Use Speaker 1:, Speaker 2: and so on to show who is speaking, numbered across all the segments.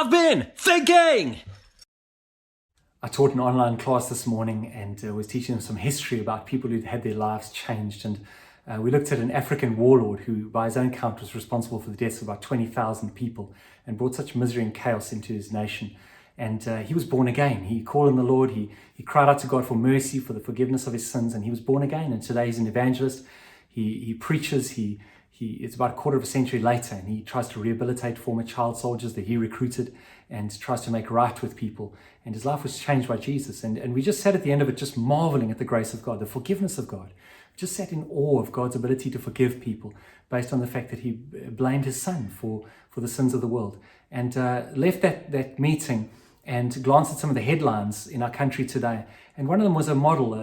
Speaker 1: I've been thinking!
Speaker 2: I taught an online class this morning and was teaching them some history about people who'd had their lives changed. And we looked at an African warlord who, by his own count, was responsible for the deaths of about 20,000 people and brought such misery and chaos into his nation. And he was born again. He called on the Lord. He cried out to God for mercy, for the forgiveness of his sins. And he was born again. And today he's an evangelist. He preaches. It's about a quarter of a century later, and he tries to rehabilitate former child soldiers that he recruited and tries to make right with people. And his life was changed by Jesus. And we just sat at the end of it just marveling at the grace of God, the forgiveness of God. We just sat in awe of God's ability to forgive people based on the fact that he blamed his son for the sins of the world. And left that meeting and glanced at some of the headlines in our country today. And one of them was a model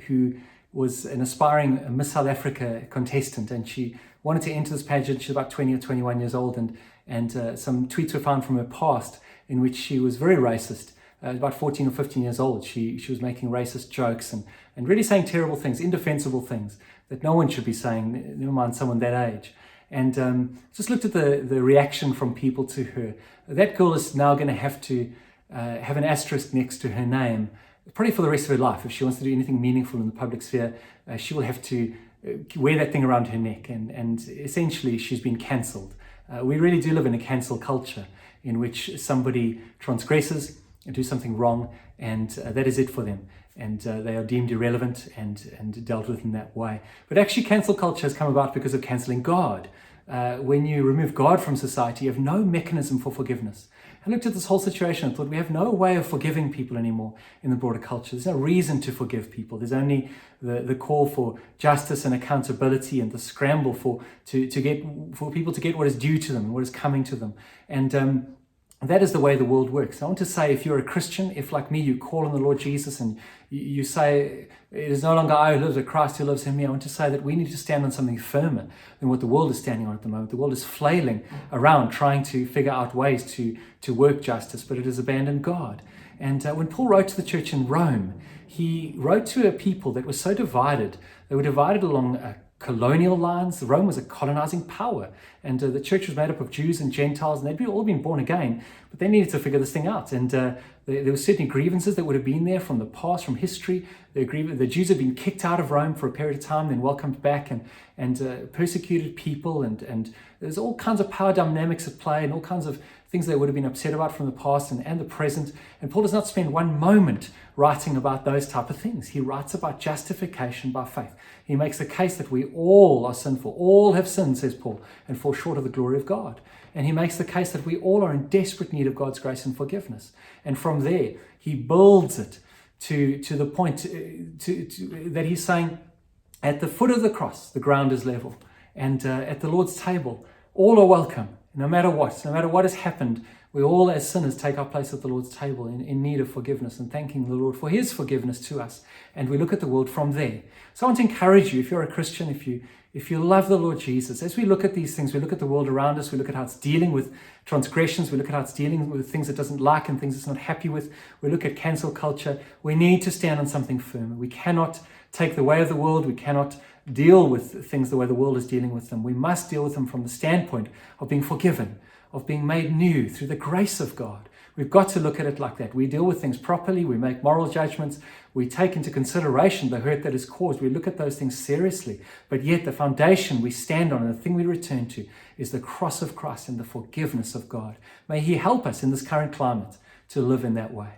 Speaker 2: who was an aspiring Miss South Africa contestant, and she wanted to enter this pageant. She's about 20 or 21 years old, and some tweets were found from her past in which she was very racist. About 14 or 15 years old, she was making racist jokes and really saying terrible things, indefensible things that no one should be saying, never mind someone that age. And just looked at the reaction from people to her. That girl is now going to have to have an asterisk next to her name, probably for the rest of her life. If she wants to do anything meaningful in the public sphere, she will have to wear that thing around her neck, and essentially she's been cancelled. We really do live in a cancel culture in which somebody transgresses and do something wrong, and that is it for them, and they are deemed irrelevant and dealt with in that way. But actually cancel culture has come about because of cancelling God. When you remove God from society, you have no mechanism for forgiveness. I looked at this whole situation and thought, we have no way of forgiving people anymore in the broader culture. There's no reason to forgive people. There's only the call for justice and accountability and the scramble for people to get what is due to them and what is coming to them. And that is the way the world works. I want to say, if you're a Christian, if like me, you call on the Lord Jesus and you say, it is no longer I who lives, but Christ who lives in me, I want to say that we need to stand on something firmer than what the world is standing on at the moment. The world is flailing around trying to figure out ways to work justice, but it has abandoned God. And when Paul wrote to the church in Rome, he wrote to a people that were so divided. They were divided along colonial lines. Rome was a colonizing power, and the church was made up of Jews and Gentiles, and they'd all been born again, but they needed to figure this thing out. And there were certainly grievances that would have been there from the past, from history. The Jews had been kicked out of Rome for a period of time, then welcomed back and persecuted people, and there's all kinds of power dynamics at play and all kinds of things they would have been upset about from the past and the present. And Paul does not spend one moment writing about those type of things. He writes about justification by faith. He makes the case that we all are sinful. All have sinned, says Paul, and fall short of the glory of God. And he makes the case that we all are in desperate need of God's grace and forgiveness. And from there, he builds it to the point that he's saying, at the foot of the cross, the ground is level. And at the Lord's table, all are welcome. No matter what has happened, we all as sinners take our place at the Lord's table in need of forgiveness and thanking the Lord for his forgiveness to us. And we look at the world from there. So I want to encourage you, if you're a Christian, if you love the Lord Jesus, as we look at these things, we look at the world around us, we look at how it's dealing with transgressions, we look at how it's dealing with things it doesn't like and things it's not happy with, we look at cancel culture, we need to stand on something firm. We cannot take the way of the world, we cannot deal with things the way the world is dealing with them. We must deal with them from the standpoint of being forgiven, of being made new through the grace of God. We've got to look at it like that. We deal with things properly. We make moral judgments. We take into consideration the hurt that is caused. We look at those things seriously. But yet the foundation we stand on and the thing we return to is the cross of Christ and the forgiveness of God. May he help us in this current climate to live in that way.